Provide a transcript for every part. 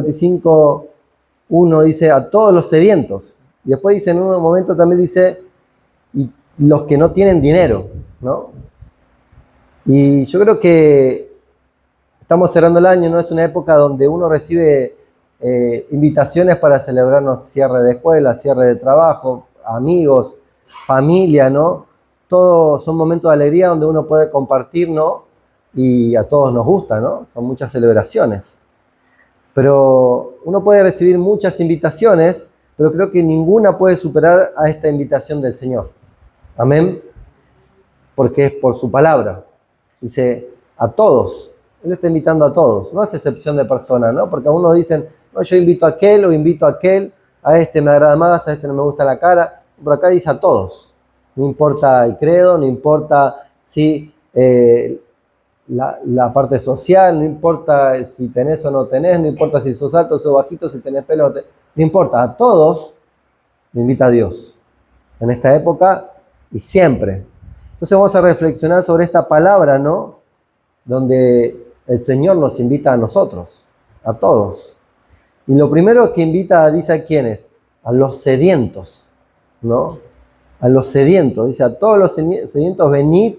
55:1 dice a todos los sedientos. Y después dice en un momento también dice y los que no tienen dinero, ¿no? Y yo creo que estamos cerrando el año, ¿no? Es una época donde uno recibe invitaciones para celebrarnos cierre de escuela, cierre de trabajo, amigos, familia, ¿no? Todos son momentos de alegría donde uno puede compartir, ¿no? Y a todos nos gusta, ¿no? Son muchas celebraciones. Pero uno puede recibir muchas invitaciones, pero creo que ninguna puede superar a esta invitación del Señor. Amén. Porque es por su palabra. Dice, a todos. Él está invitando a todos. No hace excepción de personas, ¿no? Porque algunos dicen, no, yo invito a aquel o invito a aquel, a este me agrada más, a este no me gusta la cara. Por acá dice a todos. No importa el credo, no importa si la parte social, no importa si tenés o no tenés, no importa si sos alto o sos bajito, si tenés pelo o no importa. A todos le invita a Dios. En esta época y siempre. Entonces vamos a reflexionar sobre esta palabra, ¿no? Donde el Señor nos invita a nosotros, a todos. Y lo primero que invita, dice a quiénes, a los sedientos, ¿no? A los sedientos, dice a todos los sedientos venid,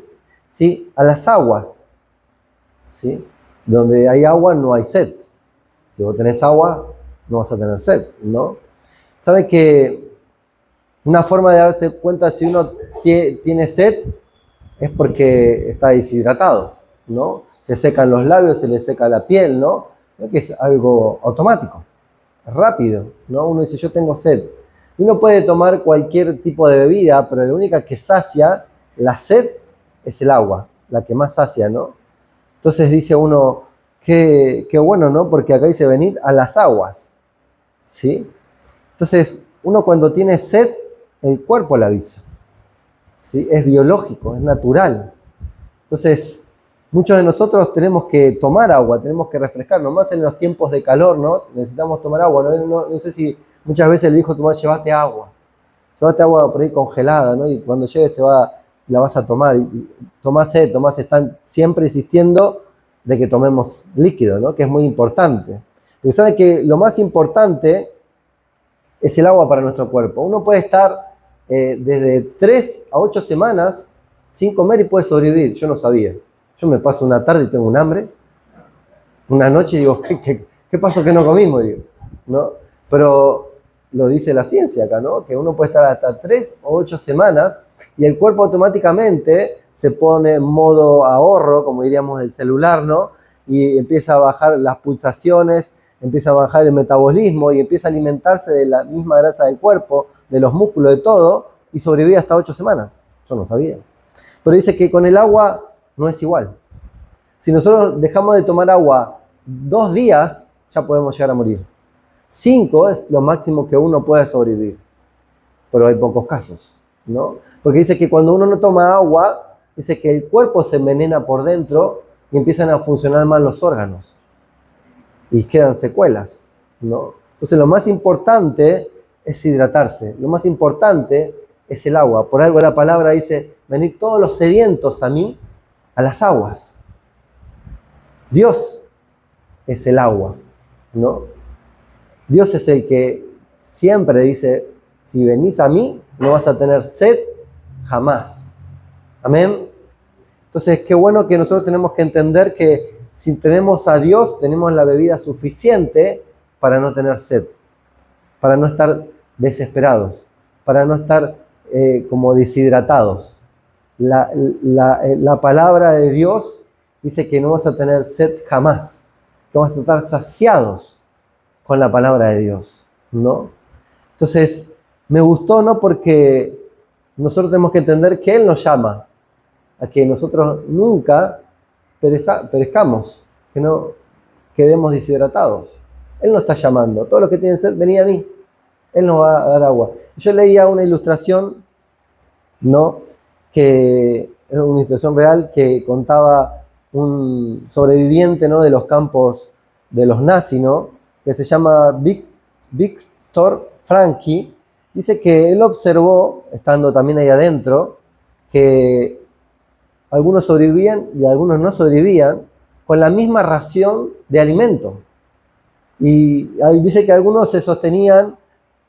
¿sí? A las aguas, ¿sí? Donde hay agua no hay sed. Si vos tenés agua, no vas a tener sed, ¿no? ¿Sabe que una forma de darse cuenta si uno tiene sed es porque está deshidratado, ¿no? Se secan los labios, se le seca la piel, ¿no? ¿No? Que es algo automático, rápido, ¿no? Uno dice, yo tengo sed. Uno puede tomar cualquier tipo de bebida, pero la única que sacia la sed es el agua, la que más sacia, ¿no? Entonces dice uno, qué bueno, ¿no? Porque acá dice, venid a las aguas, ¿sí? Entonces, uno cuando tiene sed, el cuerpo la avisa, ¿sí? Es biológico, es natural. Entonces, muchos de nosotros tenemos que tomar agua, tenemos que refrescarnos, más en los tiempos de calor, ¿no? Necesitamos tomar agua. No sé si muchas veces le dijo a tu madre, llévate agua por ahí congelada, ¿no? Y cuando llegue la vas a tomar. Y tomás sed, están siempre insistiendo de que tomemos líquido, ¿no? Que es muy importante. Pero saben que lo más importante es el agua para nuestro cuerpo. Uno puede estar desde 3 a 8 semanas sin comer y puede sobrevivir. Yo no sabía. Yo me paso una tarde y tengo un hambre. Una noche y digo, ¿qué pasó que no comimos? Digo, ¿no? Pero lo dice la ciencia acá, ¿no? Que uno puede estar hasta 3 o 8 semanas y el cuerpo automáticamente se pone en modo ahorro, como diríamos del celular, ¿no? Y empieza a bajar las pulsaciones, empieza a bajar el metabolismo y empieza a alimentarse de la misma grasa del cuerpo, de los músculos, de todo, y sobrevive hasta 8 semanas. Yo no sabía. Pero dice que con el agua no es igual. Si nosotros dejamos de tomar agua 2 días, ya podemos llegar a morir. 5 es lo máximo que uno puede sobrevivir. Pero hay pocos casos, ¿no? Porque dice que cuando uno no toma agua, dice que el cuerpo se envenena por dentro y empiezan a funcionar mal los órganos. Y quedan secuelas, ¿no? Entonces lo más importante es hidratarse. Lo más importante es el agua. Por algo la palabra dice, venid todos los sedientos a mí, a las aguas. Dios es el agua, ¿no? Dios es el que siempre dice, si venís a mí, no vas a tener sed jamás. Amén. Entonces, qué bueno que nosotros tenemos que entender que si tenemos a Dios, tenemos la bebida suficiente para no tener sed, para no estar desesperados, para no estar como deshidratados. La palabra de Dios dice que no vas a tener sed jamás, que vas a estar saciados con la palabra de Dios, ¿no? Entonces, me gustó, ¿no? Porque nosotros tenemos que entender que Él nos llama a que nosotros nunca perezcamos, que no quedemos deshidratados. Él nos está llamando. Todos los que tienen sed, vení a mí. Él nos va a dar agua. Yo leía una ilustración, ¿no? Que es una ilustración real que contaba un sobreviviente, ¿no? De los campos de los nazis, ¿no? Que se llama Viktor Frankl. Dice que él observó, estando también ahí adentro, que algunos sobrevivían y algunos no sobrevivían con la misma ración de alimento. Y ahí dice que algunos se sostenían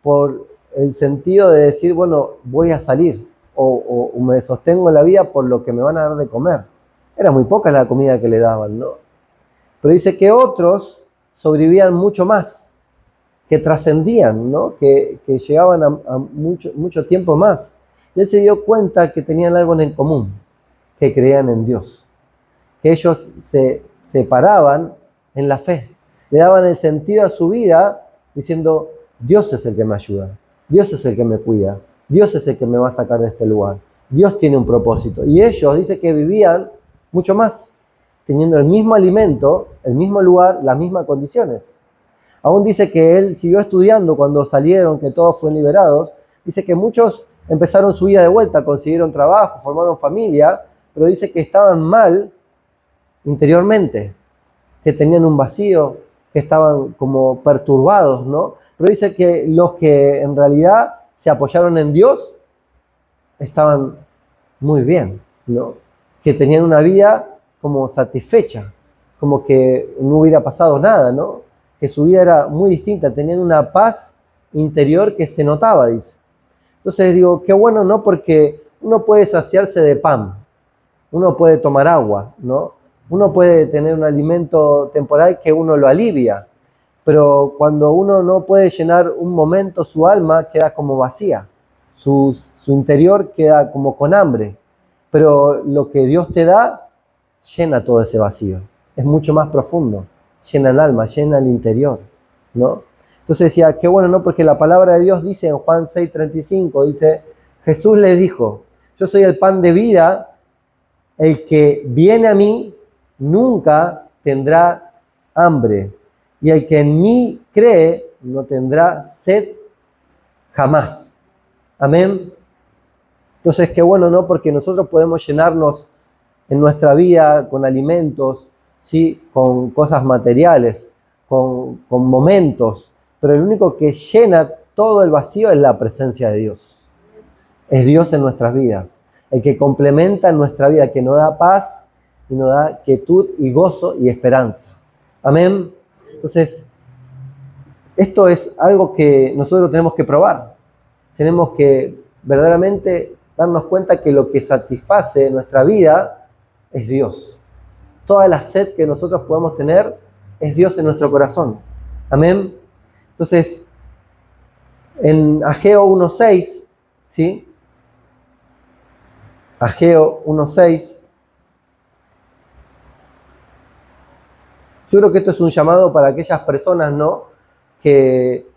por el sentido de decir, bueno, voy a salir o me sostengo en la vida por lo que me van a dar de comer. Era muy poca la comida que le daban, ¿no? Pero dice que otros sobrevivían mucho más, que trascendían, ¿no? Que llegaban a mucho tiempo más. Y él se dio cuenta que tenían algo en común, que creían en Dios, que ellos se separaban en la fe, le daban el sentido a su vida diciendo, Dios es el que me ayuda, Dios es el que me cuida, Dios es el que me va a sacar de este lugar, Dios tiene un propósito. Y ellos dice que vivían mucho más, teniendo el mismo alimento, el mismo lugar, las mismas condiciones. Aún dice que él siguió estudiando cuando salieron, que todos fueron liberados. Dice que muchos empezaron su vida de vuelta, consiguieron trabajo, formaron familia, pero dice que estaban mal interiormente, que tenían un vacío, que estaban como perturbados, ¿no? Pero dice que los que en realidad se apoyaron en Dios estaban muy bien, ¿no? Que tenían una vida como satisfecha, como que no hubiera pasado nada, ¿no? Que su vida era muy distinta, tenían una paz interior que se notaba, dice. Entonces digo, qué bueno, ¿no? Porque uno puede saciarse de pan, uno puede tomar agua, ¿no? Uno puede tener un alimento temporal que uno lo alivia, pero cuando uno no puede llenar un momento su alma, queda como vacía, su interior queda como con hambre, pero lo que Dios te da llena todo ese vacío, es mucho más profundo, llena el alma, llena el interior, ¿no? Entonces decía, qué bueno, ¿no? Porque la palabra de Dios dice en Juan 6:35, dice, Jesús les dijo, yo soy el pan de vida, el que viene a mí nunca tendrá hambre, y el que en mí cree no tendrá sed jamás. Amén. Entonces, qué bueno, ¿no? Porque nosotros podemos llenarnos en nuestra vida con alimentos, ¿sí? Con cosas materiales, con momentos, pero el único que llena todo el vacío es la presencia de Dios. Es Dios en nuestras vidas, el que complementa nuestra vida, que nos da paz y nos da quietud y gozo y esperanza. Amén. Entonces, esto es algo que nosotros tenemos que probar. Tenemos que verdaderamente darnos cuenta que lo que satisface nuestra vida es Dios. Toda la sed que nosotros podamos tener es Dios en nuestro corazón. Amén. Entonces, en Ageo 1:6, ¿sí? Ageo 1:6. Yo creo que esto es un llamado para aquellas personas, ¿no? Que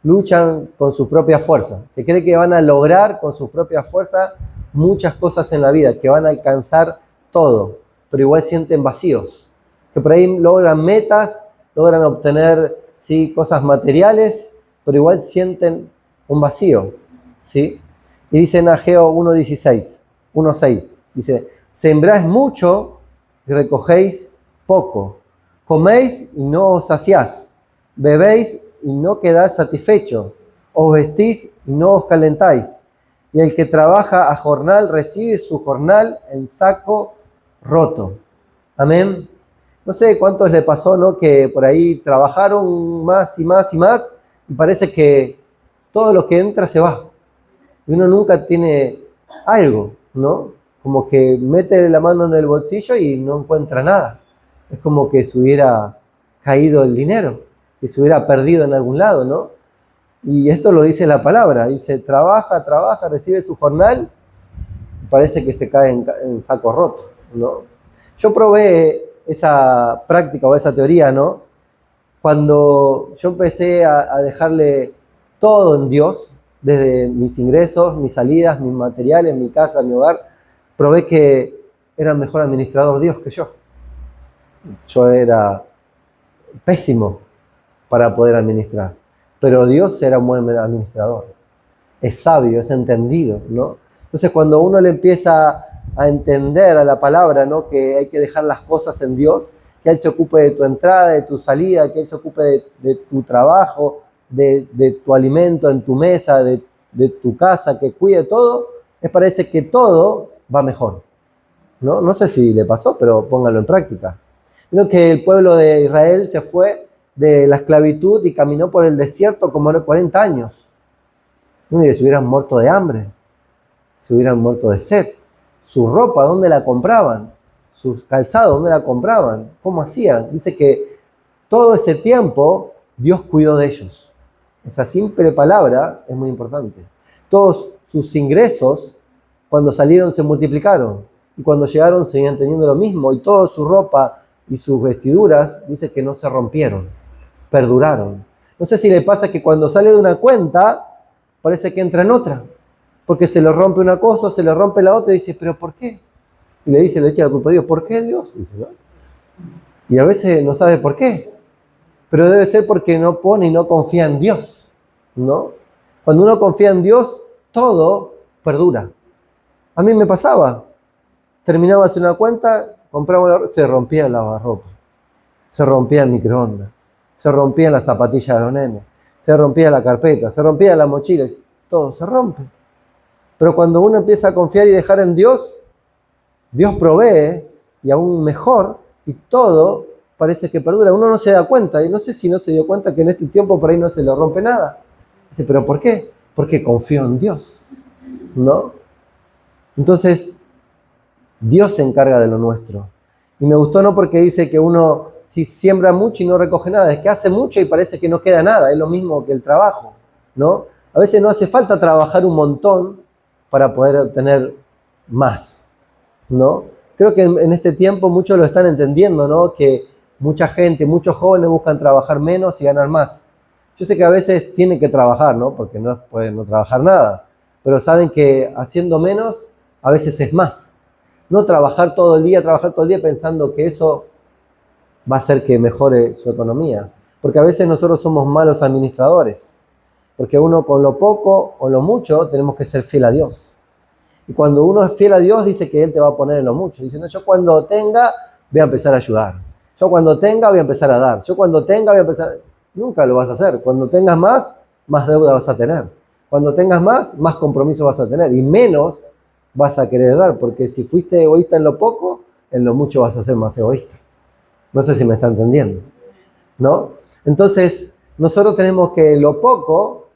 luchan con su propia fuerza, que creen que van a lograr con su propia fuerza muchas cosas en la vida, que van a alcanzar todo, pero igual sienten vacíos, que por ahí logran metas, logran obtener, ¿sí? Cosas materiales, pero igual sienten un vacío, ¿sí? Y dice en Ageo 1:6, dice, sembráis mucho y recogéis poco, coméis y no os saciáis, bebéis y no quedáis satisfechos, os vestís y no os calentáis. Y el que trabaja a jornal recibe su jornal en saco roto. Amén. No sé cuántos le pasó, ¿no? Que por ahí trabajaron más y más y más y parece que todo lo que entra se va. Y uno nunca tiene algo, ¿no? Como que mete la mano en el bolsillo y no encuentra nada. Es como que se hubiera caído el dinero, que se hubiera perdido en algún lado, ¿no? Y esto lo dice la palabra, dice, trabaja, recibe su jornal, y parece que se cae en saco roto, ¿no? Yo probé esa práctica o esa teoría, ¿no? Cuando yo empecé a dejarle todo en Dios, desde mis ingresos, mis salidas, mis materiales, mi casa, mi hogar, probé que era mejor administrador Dios que yo. Yo era pésimo para poder administrar, pero Dios era un buen administrador. Es sabio, es entendido, ¿no? Entonces cuando uno le empieza a entender a la palabra, ¿no? Que hay que dejar las cosas en Dios, que Él se ocupe de tu entrada, de tu salida, que Él se ocupe de tu trabajo, de tu alimento en tu mesa, de tu casa, que cuide todo, me parece que todo va mejor, ¿no? No sé si le pasó, pero póngalo en práctica. Creo que el pueblo de Israel se fue de la esclavitud y caminó por el desierto como 40 años. Y se hubieran muerto de hambre, se hubieran muerto de sed. Su ropa, ¿dónde la compraban? Sus calzados, ¿dónde la compraban? ¿Cómo hacían? Dice que todo ese tiempo Dios cuidó de ellos. Esa simple palabra es muy importante. Todos sus ingresos, cuando salieron, se multiplicaron. Y cuando llegaron, seguían teniendo lo mismo. Y toda su ropa y sus vestiduras, dice que no se rompieron, perduraron. No sé si le pasa que cuando sale de una cuenta, parece que entra en otra. Porque se le rompe una cosa, se le rompe la otra y dice, ¿pero por qué? Y le echa la culpa a Dios. ¿Por qué Dios? Dice, ¿no? Y a veces no sabe por qué. Pero debe ser porque no pone y no confía en Dios, ¿no? Cuando uno confía en Dios, todo perdura. A mí me pasaba. Terminaba hacer una cuenta, compraba, se rompía el lavarropa, se rompía el microondas, se rompían las zapatillas de los nenes, se rompía la carpeta, se rompían las mochilas, todo se rompe. Pero cuando uno empieza a confiar y dejar en Dios, Dios provee y aún mejor, y todo parece que perdura. Uno no se da cuenta, y no sé si no se dio cuenta que en este tiempo por ahí no se le rompe nada. Dice, ¿pero por qué? Porque confío en Dios, ¿no? Entonces, Dios se encarga de lo nuestro. Y me gustó no porque dice que uno si siembra mucho y no recoge nada, es que hace mucho y parece que no queda nada, es lo mismo que el trabajo, ¿no? A veces no hace falta trabajar un montón para poder obtener más, ¿no? Creo que en este tiempo muchos lo están entendiendo, ¿no? Que mucha gente, muchos jóvenes buscan trabajar menos y ganar más. Yo sé que a veces tienen que trabajar, ¿no? Porque no pueden no trabajar nada, pero saben que haciendo menos a veces es más. No trabajar todo el día pensando que eso va a hacer que mejore su economía. Porque a veces nosotros somos malos administradores. Porque uno con lo poco o lo mucho tenemos que ser fiel a Dios. Y cuando uno es fiel a Dios dice que Él te va a poner en lo mucho. Diciendo, yo cuando tenga voy a empezar a ayudar. Yo cuando tenga voy a empezar a dar. Yo cuando tenga voy a empezar... Nunca lo vas a hacer. Cuando tengas más deuda vas a tener. Cuando tengas más compromiso vas a tener. Y menos vas a querer dar. Porque si fuiste egoísta en lo poco, en lo mucho vas a ser más egoísta. No sé si me está entendiendo, ¿no? Entonces, nosotros tenemos que lo poco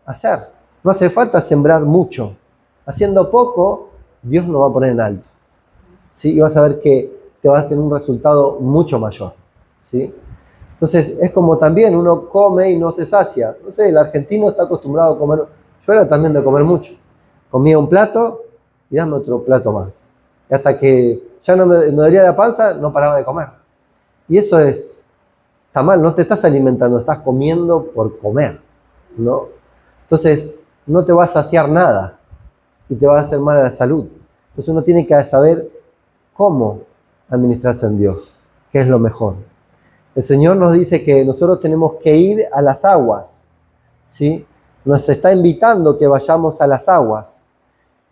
hacer. No hace falta sembrar mucho. Haciendo poco, Dios nos va a poner en alto, ¿sí? Y vas a ver que te vas a tener un resultado mucho mayor, ¿sí? Entonces, es como también uno come y no se sacia. No sé, el argentino está acostumbrado a comer. Yo era también de comer mucho. Comía un plato y dame otro plato más. Y hasta que ya no me dolía la panza, no paraba de comer. Y eso está mal, no te estás alimentando, estás comiendo por comer, ¿no? Entonces, no te va a saciar nada y te va a hacer mal a la salud. Entonces uno tiene que saber cómo administrarse en Dios, qué es lo mejor. El Señor nos dice que nosotros tenemos que ir a las aguas, ¿sí? Nos está invitando que vayamos a las aguas,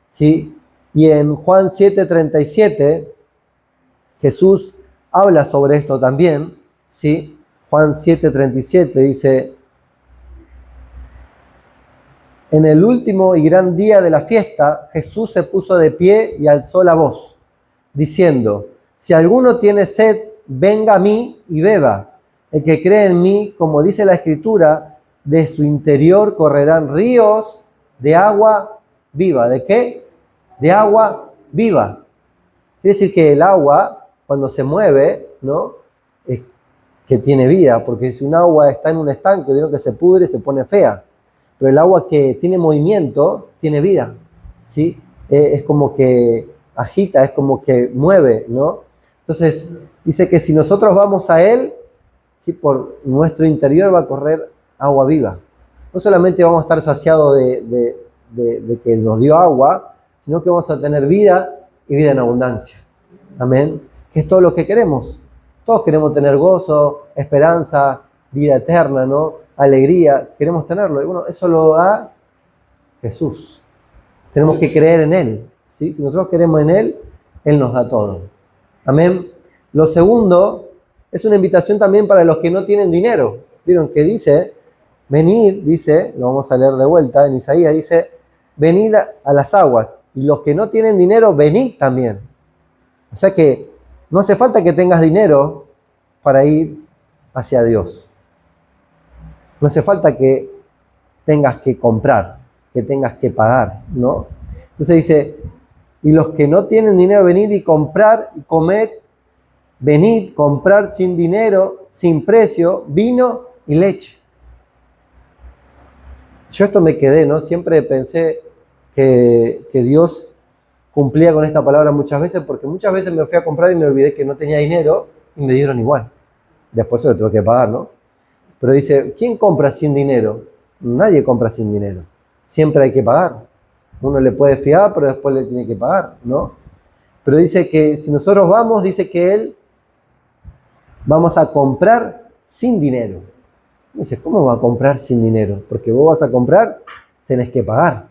¿sí? Y en Juan 7:37, Jesús habla sobre esto también, ¿sí? Juan 7:37 dice, en el último y gran día de la fiesta, Jesús se puso de pie y alzó la voz, diciendo, si alguno tiene sed, venga a mí y beba. El que cree en mí, como dice la Escritura, de su interior correrán ríos de agua viva. ¿De qué? De agua viva. Quiere decir que el agua, cuando se mueve, ¿no? Es que tiene vida, porque si un agua está en un estanque, vieron que se pudre, se pone fea. Pero el agua que tiene movimiento, tiene vida, ¿sí? Es como que agita, es como que mueve, ¿no? Entonces, dice que si nosotros vamos a Él, ¿sí? Por nuestro interior va a correr agua viva. No solamente vamos a estar saciados de que nos dio agua, sino que vamos a tener vida y vida en abundancia. Amén. Que es todo lo que queremos. Todos queremos tener gozo, esperanza, vida eterna, ¿no? Alegría. Queremos tenerlo. Y bueno, eso lo da Jesús. Tenemos que creer en Él, ¿sí? Si nosotros queremos en Él, Él nos da todo. Amén. Lo segundo es una invitación también para los que no tienen dinero. Vieron que dice, venir, dice, lo vamos a leer de vuelta, en Isaías dice, venid a las aguas. Y los que no tienen dinero, venid también. O sea que no hace falta que tengas dinero para ir hacia Dios. No hace falta que tengas que comprar, que tengas que pagar, ¿no? Entonces dice, y los que no tienen dinero, venid y comprar y comed, venid, comprar sin dinero, sin precio, vino y leche. Yo esto me quedé, ¿no? Siempre pensé que Dios cumplía con esta palabra muchas veces, porque muchas veces me fui a comprar y me olvidé que no tenía dinero y me dieron igual. Después se lo tuve que pagar, ¿no? Pero dice, ¿quién compra sin dinero? Nadie compra sin dinero. Siempre hay que pagar. Uno le puede fiar, pero después le tiene que pagar, ¿no? Pero dice que si nosotros vamos, dice que Él vamos a comprar sin dinero. Dice, ¿cómo va a comprar sin dinero? Porque vos vas a comprar, tenés que pagar.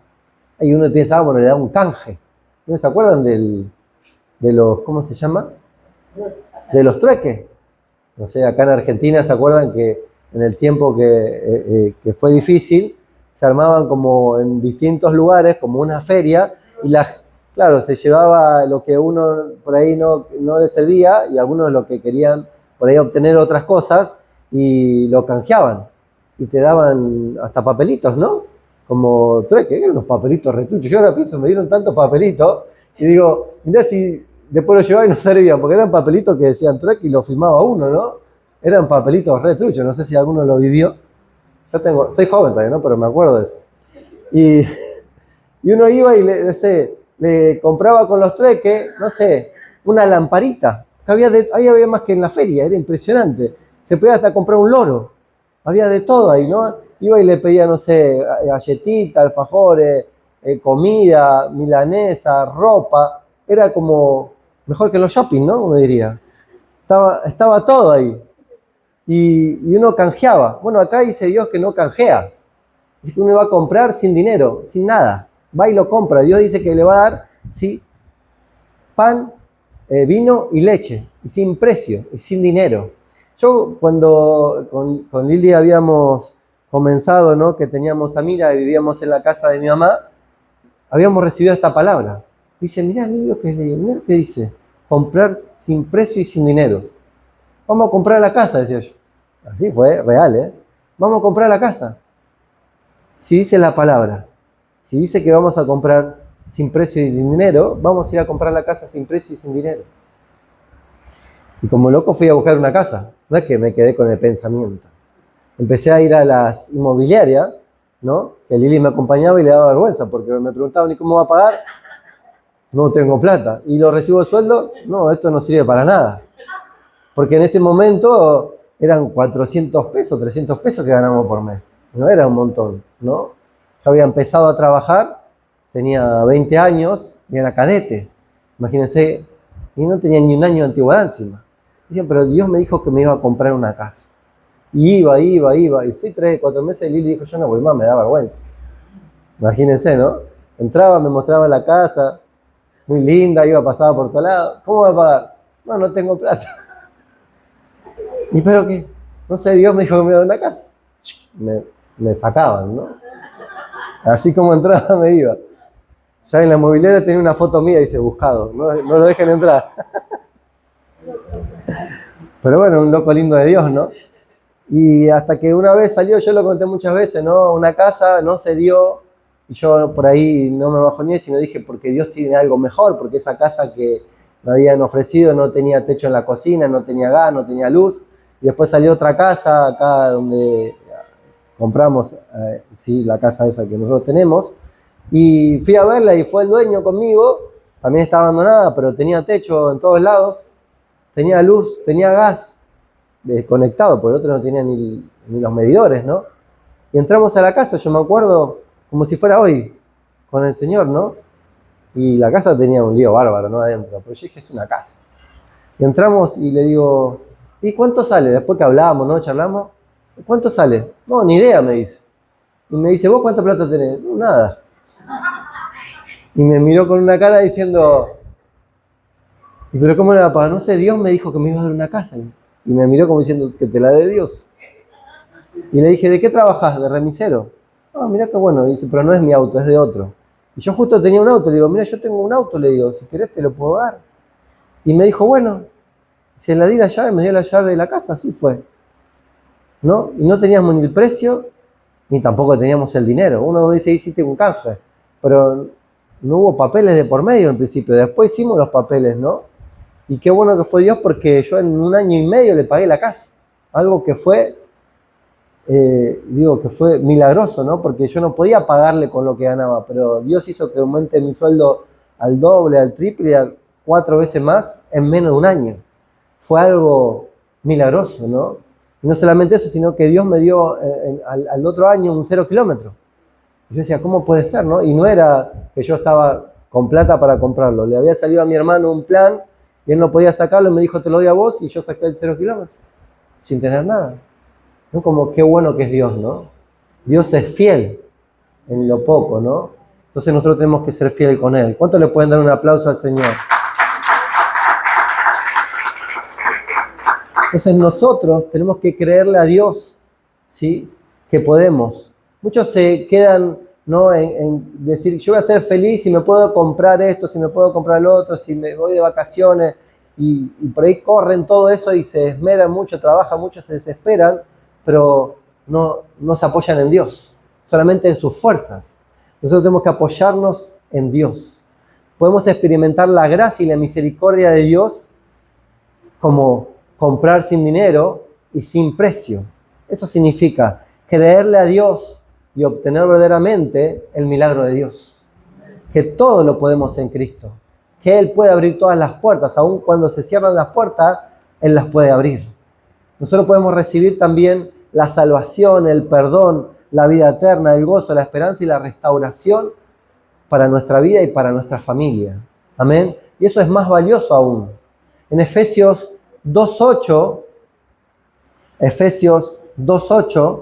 Ahí uno piensa, bueno, le da un canje. ¿No se acuerdan de los, ¿cómo se llama? De los trueques. No sé, acá en Argentina se acuerdan que en el tiempo que fue difícil, se armaban como en distintos lugares, como una feria, y claro, se llevaba lo que uno por ahí no le servía, y algunos lo que querían por ahí obtener otras cosas, y lo canjeaban. Y te daban hasta papelitos, ¿no? Como trueque, eran unos papelitos retuchos. Yo ahora pienso, me dieron tantos papelitos, y digo, mirá si después lo llevaba y no servían, porque eran papelitos que decían trueque y lo firmaba uno, ¿no? Eran papelitos retruchos, no sé si alguno lo vivió. Soy joven todavía, ¿no? Pero me acuerdo de eso. Y uno iba y le compraba con los trueques, no sé, una lamparita. Que había más que en la feria, era impresionante. Se podía hasta comprar un loro. Había de todo ahí, ¿no? Iba y le pedía, no sé, galletitas, alfajores, comida, milanesa, ropa. Era como mejor que en los shopping, ¿no? Uno diría. Estaba todo ahí. Y uno canjeaba. Bueno, acá dice Dios que no canjea. Dice que uno va a comprar sin dinero, sin nada. Va y lo compra. Dios dice que le va a dar, sí, pan, vino y leche. Y sin precio, y sin dinero. Yo cuando con Lili habíamos comenzado, ¿no? Que teníamos a Mira y vivíamos en la casa de mi mamá, habíamos recibido esta palabra. Dice, mirá lo que leí, mirá lo que dice. Comprar sin precio y sin dinero. Vamos a comprar la casa, decía yo. Así fue, real, ¿eh? Vamos a comprar la casa. Si dice la palabra, si dice que vamos a comprar sin precio y sin dinero, vamos a ir a comprar la casa sin precio y sin dinero. Y como loco fui a buscar una casa. No es que me quedé con el pensamiento. Empecé a ir a las inmobiliarias, ¿no? Que Lili me acompañaba y le daba vergüenza, porque me preguntaban, ¿y cómo va a pagar? No tengo plata. ¿Y lo recibo de sueldo? No, esto no sirve para nada. Porque en ese momento eran 400 pesos, 300 pesos que ganábamos por mes. No era un montón, ¿no? Yo había empezado a trabajar, tenía 20 años y era cadete. Imagínense, y no tenía ni un año de antigüedad encima. Dicen, pero Dios me dijo que me iba a comprar una casa. Y iba. Y fui 3, 4 meses y Lili dijo, yo no voy más, me da vergüenza. Imagínense, ¿no? Entraba, me mostraba la casa, muy linda, pasaba por todo lado. ¿Cómo voy a pagar? No tengo plata. ¿Y pero qué? No sé, Dios me dijo que me iba a dar una casa. Me sacaban, ¿no? Así como entraba me iba. Ya en la mobiliaria tenía una foto mía y dice, buscado, no lo dejen entrar. Pero bueno, un loco lindo de Dios, ¿no? Y hasta que una vez salió, yo lo conté muchas veces, ¿no? Una casa no se dio y yo por ahí no me bajoné, sino dije, porque Dios tiene algo mejor, porque esa casa que me habían ofrecido no tenía techo en la cocina, no tenía gas, no tenía luz. Y después salió otra casa acá donde compramos, sí, la casa esa que nosotros tenemos. Y fui a verla y fue el dueño conmigo. También estaba abandonada, pero tenía techo en todos lados. Tenía luz, tenía gas conectado, porque el otro no tenía ni los medidores, ¿no? Y entramos a la casa, yo me acuerdo, como si fuera hoy, con el Señor, ¿no? Y la casa tenía un lío bárbaro, ¿no? Adentro. Pero yo dije, es una casa. Y entramos y le digo, ¿y cuánto sale? Después que hablábamos, ¿no? Charlamos. ¿Cuánto sale? No, ni idea, me dice. Y me dice, ¿vos cuánta plata tenés? No, nada. Y me miró con una cara diciendo, ¿y pero cómo le va a pagar? No sé, Dios me dijo que me iba a dar una casa. Y me miró como diciendo, que te la dé Dios. Y le dije, ¿de qué trabajás? ¿De remisero? Ah, mirá qué bueno. Y dice, pero no es mi auto, es de otro. Y yo justo tenía un auto. Le digo, mira, yo tengo un auto. Le digo, si querés te lo puedo dar. Y me dijo, bueno. Se le di la llave, me dio la llave de la casa, así fue. ¿no? Y no teníamos ni el precio, ni tampoco teníamos el dinero. Uno dice, hiciste un canje, pero no hubo papeles de por medio en principio. Después hicimos los papeles, ¿no? Y qué bueno que fue Dios, porque yo en 1 año y medio le pagué la casa. Algo que fue, que fue milagroso, ¿no? Porque yo no podía pagarle con lo que ganaba, pero Dios hizo que aumente mi sueldo al doble, al triple y a 4 veces más en menos de 1 año. Fue algo milagroso, ¿no? Y no solamente eso, sino que Dios me dio al otro año un 0 kilómetro. Y yo decía, ¿cómo puede ser, no? Y no era que yo estaba con plata para comprarlo. Le había salido a mi hermano un plan y él no podía sacarlo y me dijo, te lo doy a vos, y yo saqué el 0 kilómetro, sin tener nada. ¿No? Como qué bueno que es Dios, ¿no? Dios es fiel en lo poco, ¿no? Entonces nosotros tenemos que ser fiel con Él. ¿Cuánto le pueden dar un aplauso al Señor? Entonces nosotros tenemos que creerle a Dios, ¿sí? Que podemos. Muchos se quedan, ¿no? en decir, yo voy a ser feliz si me puedo comprar esto, si me puedo comprar lo otro, si me voy de vacaciones, y por ahí corren todo eso y se esmeran mucho, trabajan mucho, se desesperan, pero no se apoyan en Dios, solamente en sus fuerzas. Nosotros tenemos que apoyarnos en Dios. Podemos experimentar la gracia y la misericordia de Dios como comprar sin dinero y sin precio. Eso significa creerle a Dios y obtener verdaderamente el milagro de Dios. Que todo lo podemos en Cristo. Que Él puede abrir todas las puertas. Aun cuando se cierran las puertas, Él las puede abrir. Nosotros podemos recibir también la salvación, el perdón, la vida eterna, el gozo, la esperanza y la restauración para nuestra vida y para nuestra familia. Amén. Y eso es más valioso aún. En Efesios 2.8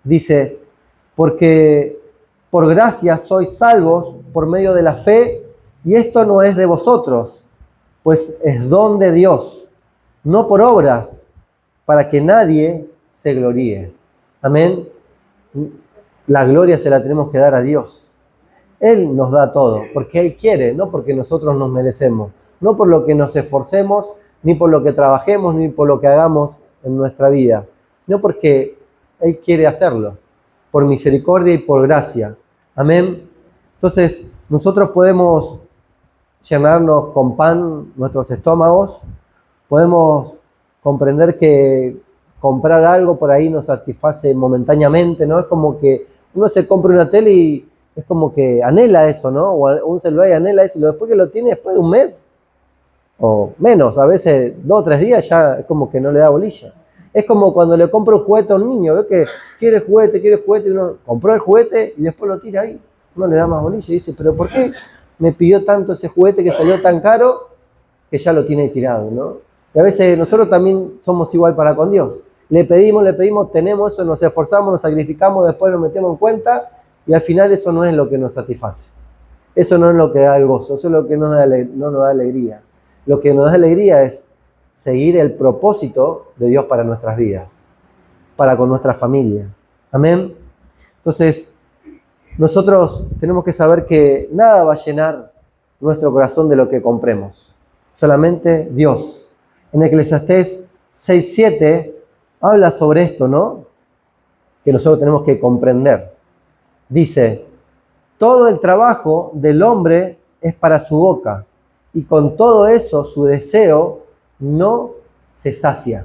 dice, porque por gracia sois salvos por medio de la fe, y esto no es de vosotros, pues es don de Dios, no por obras, para que nadie se gloríe. Amén. La gloria se la tenemos que dar a Dios. Él nos da todo, porque Él quiere, no porque nosotros nos merecemos, no por lo que nos esforcemos, ni por lo que trabajemos, ni por lo que hagamos en nuestra vida, sino porque Él quiere hacerlo, por misericordia y por gracia. Amén. Entonces, nosotros podemos llenarnos con pan nuestros estómagos, podemos comprender que comprar algo por ahí nos satisface momentáneamente, ¿no? Es como que uno se compra una tele y es como que anhela eso, ¿no? O un celular y anhela eso, y después que lo tiene, después de un mes, o menos, a veces 2 o 3 días, ya es como que no le da bolilla. Es como cuando le compro un juguete a un niño, ve que quiere juguete, y uno compró el juguete y después lo tira ahí, no le da más bolilla y dice, pero ¿por qué me pidió tanto ese juguete que salió tan caro que ya lo tiene tirado, ¿no? Y a veces nosotros también somos igual para con Dios. Le pedimos, tenemos eso, nos esforzamos, nos sacrificamos, después nos metemos en cuenta y al final eso no es lo que nos satisface. Eso no es lo que da el gozo, eso es lo que no nos da alegría. Lo que nos da alegría es seguir el propósito de Dios para nuestras vidas, para con nuestra familia. Amén. Entonces, nosotros tenemos que saber que nada va a llenar nuestro corazón de lo que compremos. Solamente Dios. En Eclesiastés 6:7 habla sobre esto, ¿no? Que nosotros tenemos que comprender. Dice, todo el trabajo del hombre es para su boca, y con todo eso su deseo no se sacia.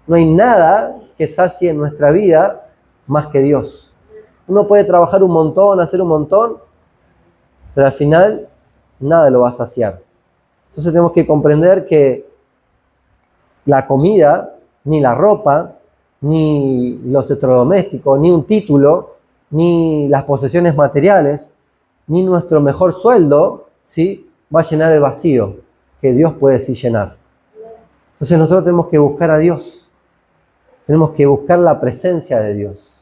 No hay nada que sacie en nuestra vida más que Dios. Uno puede trabajar un montón, hacer un montón, pero al final nada lo va a saciar. Entonces tenemos que comprender que la comida, ni la ropa, ni los electrodomésticos, ni un título, ni las posesiones materiales, ni nuestro mejor sueldo, ¿sí?, va a llenar el vacío que Dios puede sí llenar. Entonces nosotros tenemos que buscar a Dios. Tenemos que buscar la presencia de Dios.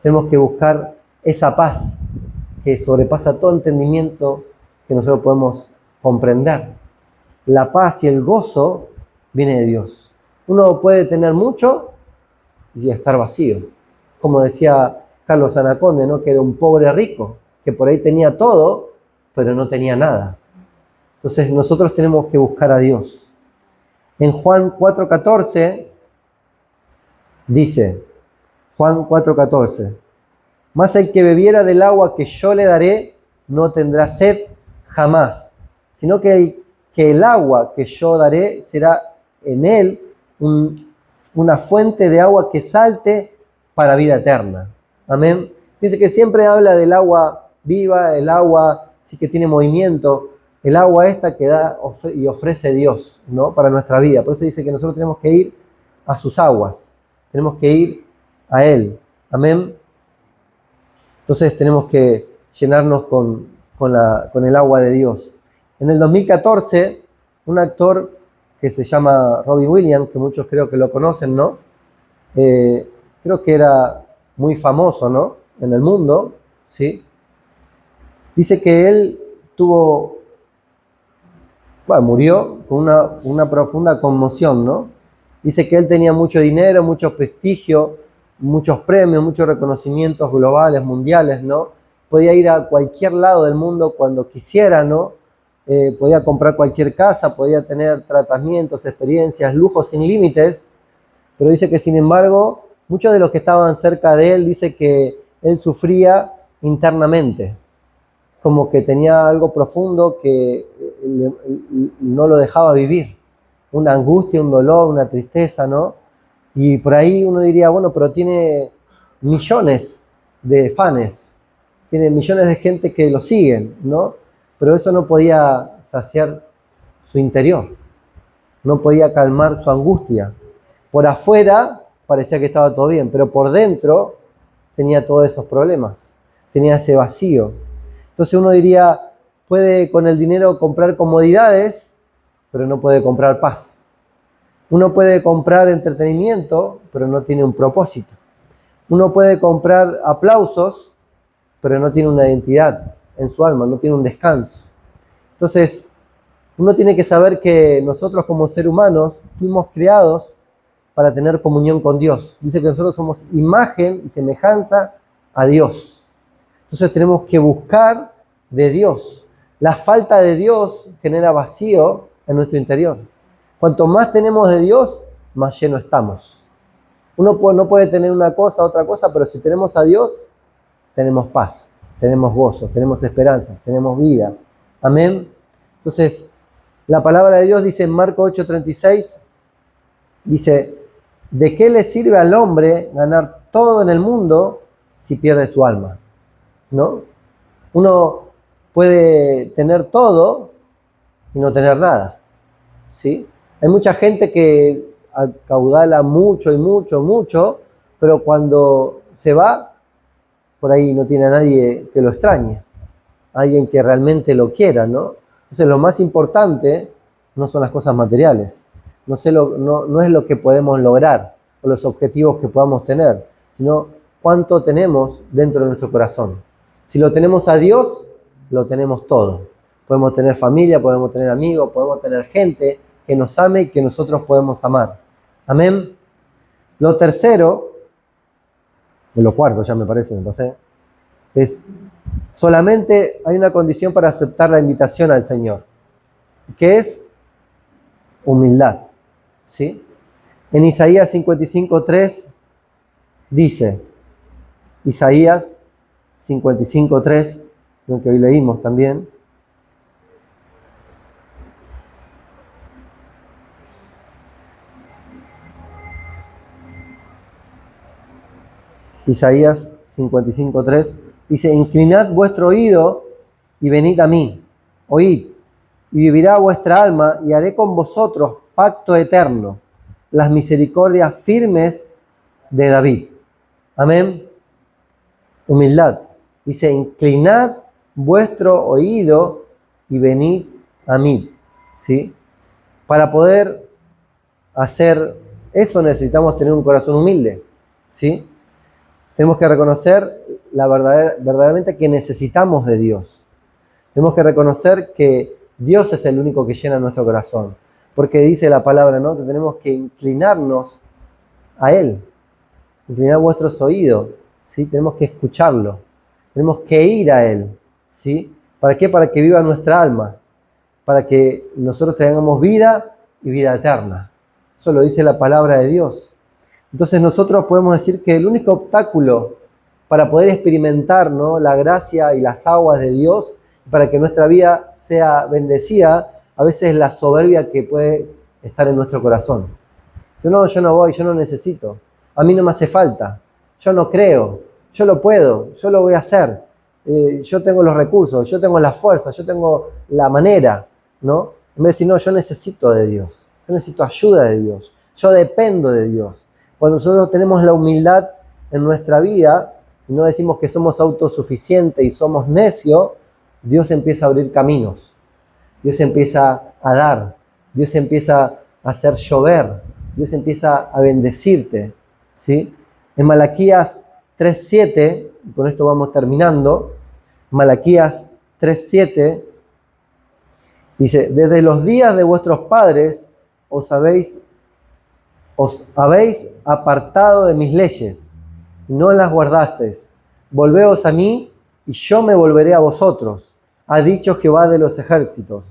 Tenemos que buscar esa paz que sobrepasa todo entendimiento que nosotros podemos comprender. La paz y el gozo viene de Dios. Uno puede tener mucho y estar vacío. Como decía Carlos Anaconde, ¿no?, que era un pobre rico, que por ahí tenía todo, pero no tenía nada. Entonces nosotros tenemos que buscar a Dios. En Juan 4:14 dice, Juan 4:14. Mas el que bebiera del agua que yo le daré, no tendrá sed jamás, sino que el agua que yo daré será en él una fuente de agua que salte para vida eterna. Amén. Dice que siempre habla del agua viva, el agua sí que tiene movimiento, el agua esta que da y ofrece Dios, ¿no? Para nuestra vida. Por eso dice que nosotros tenemos que ir a sus aguas, tenemos que ir a Él. Amén. Entonces tenemos que llenarnos con el agua de Dios. En el 2014, un actor que se llama Robin Williams, que muchos creo que lo conocen, ¿no? Creo que era muy famoso, ¿no? En el mundo, ¿sí? Dice que él murió con una profunda conmoción, ¿no? Dice que él tenía mucho dinero, mucho prestigio, muchos premios, muchos reconocimientos globales, mundiales, ¿no? Podía ir a cualquier lado del mundo cuando quisiera, ¿no? Podía comprar cualquier casa, podía tener tratamientos, experiencias, lujos sin límites, pero dice que sin embargo, muchos de los que estaban cerca de él, dice que él sufría internamente, como que tenía algo profundo que no lo dejaba vivir, una angustia, un dolor, una tristeza, ¿no? Y por ahí uno diría, bueno, pero tiene millones de fans, tiene millones de gente que lo siguen, ¿no? Pero eso no podía saciar su interior, no podía calmar su angustia. Por afuera parecía que estaba todo bien, pero por dentro tenía todos esos problemas, tenía ese vacío. Entonces uno diría, puede con el dinero comprar comodidades, pero no puede comprar paz. Uno puede comprar entretenimiento, pero no tiene un propósito. Uno puede comprar aplausos, pero no tiene una identidad en su alma, no tiene un descanso. Entonces, uno tiene que saber que nosotros como seres humanos fuimos creados para tener comunión con Dios. Dice que nosotros somos imagen y semejanza a Dios. Entonces tenemos que buscar de Dios. La falta de Dios genera vacío en nuestro interior. Cuanto más tenemos de Dios, más lleno estamos. Uno no puede tener una cosa, otra cosa, pero si tenemos a Dios, tenemos paz, tenemos gozo, tenemos esperanza, tenemos vida. Amén. Entonces, la palabra de Dios dice en Marcos 8:36, dice, ¿de qué le sirve al hombre ganar todo en el mundo si pierde su alma? ¿No? Uno puede tener todo y no tener nada, ¿sí? Hay mucha gente que acaudala mucho y mucho, mucho, pero cuando se va, por ahí no tiene a nadie que lo extrañe, alguien que realmente lo quiera, ¿no? Entonces lo más importante no son las cosas materiales, no es lo que podemos lograr o los objetivos que podamos tener, sino cuánto tenemos dentro de nuestro corazón. Si lo tenemos a Dios, lo tenemos todo. Podemos tener familia, podemos tener amigos, podemos tener gente que nos ame y que nosotros podemos amar. Amén. Lo tercero, o lo cuarto ya me pasé, es solamente hay una condición para aceptar la invitación al Señor, que es humildad. ¿Sí? En Isaías 55:3 dice, Isaías 55:3, lo que hoy leímos también, Isaías 55:3 dice, inclinad vuestro oído y venid a mí, oíd, y vivirá vuestra alma, y haré con vosotros pacto eterno, las misericordias firmes de David. Amén. Humildad. Dice, inclinad vuestro oído y venid a mí. ¿Sí? Para poder hacer eso necesitamos tener un corazón humilde. ¿Sí? Tenemos que reconocer verdaderamente que necesitamos de Dios. Tenemos que reconocer que Dios es el único que llena nuestro corazón. Porque dice la palabra, ¿no? Que tenemos que inclinarnos a Él. Inclinar vuestros oídos, ¿sí? Tenemos que escucharlo. Tenemos que ir a Él, ¿sí? ¿Para qué? Para que viva nuestra alma. Para que nosotros tengamos vida y vida eterna. Eso lo dice la palabra de Dios. Entonces nosotros podemos decir que el único obstáculo para poder experimentar, ¿no?, la gracia y las aguas de Dios, para que nuestra vida sea bendecida, a veces es la soberbia que puede estar en nuestro corazón. No, yo no voy, yo no necesito, a mí no me hace falta, yo no creo, yo lo puedo, yo lo voy a hacer, yo tengo los recursos, yo tengo la fuerza, yo tengo la manera, ¿no? En vez de decir, no, yo necesito de Dios, yo necesito ayuda de Dios, yo dependo de Dios. Cuando nosotros tenemos la humildad en nuestra vida y no decimos que somos autosuficientes y somos necios, Dios empieza a abrir caminos, Dios empieza a dar, Dios empieza a hacer llover, Dios empieza a bendecirte, ¿sí? En Malaquías 3:7, y con esto vamos terminando, Malaquías 3:7 dice, desde los días de vuestros padres os habéis apartado de mis leyes, no las guardasteis. Volveos a mí, y yo me volveré a vosotros, ha dicho Jehová de los ejércitos.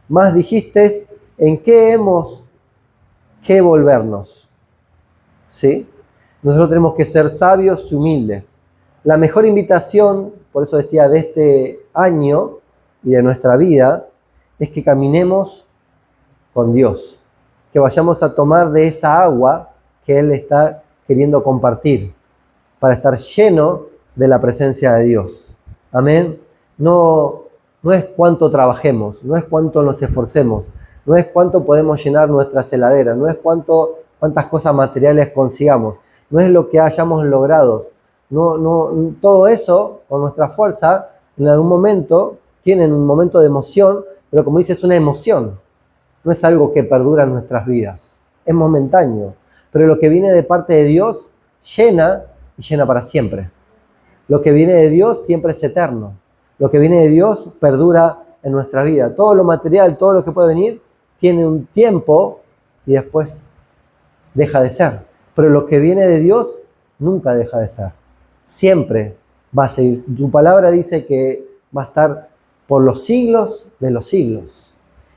Mas dijisteis, ¿en qué hemos que volvernos? ¿Sí? Nosotros tenemos que ser sabios y humildes. La mejor invitación, por eso decía, de este año y de nuestra vida, es que caminemos con Dios, que vayamos a tomar de esa agua que Él está queriendo compartir, para estar lleno de la presencia de Dios. Amén. No es cuánto trabajemos, no es cuánto nos esforcemos, no es cuánto podemos llenar nuestras heladeras, no es cuántas cosas materiales consigamos, no es lo que hayamos logrado. No, todo eso, con nuestra fuerza, en algún momento, tienen un momento de emoción, pero como dice, es una emoción. No es algo que perdura en nuestras vidas. Es momentáneo. Pero lo que viene de parte de Dios llena y llena para siempre. Lo que viene de Dios siempre es eterno. Lo que viene de Dios perdura en nuestra vida. Todo lo material, todo lo que puede venir, tiene un tiempo y después deja de ser. Pero lo que viene de Dios nunca deja de ser. Siempre va a seguir. Tu palabra dice que va a estar por los siglos de los siglos.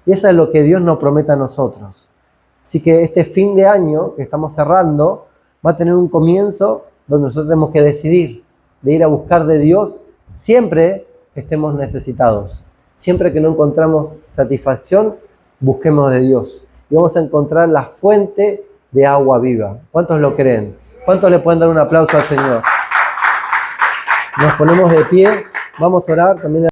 Y eso es lo que Dios nos promete a nosotros. Así que este fin de año que estamos cerrando va a tener un comienzo donde nosotros tenemos que decidir de ir a buscar de Dios siempre que estemos necesitados. Siempre que no encontramos satisfacción, busquemos de Dios. Y vamos a encontrar la fuente de agua viva. ¿Cuántos lo creen? ¿Cuántos le pueden dar un aplauso al Señor? Nos ponemos de pie, vamos a orar también.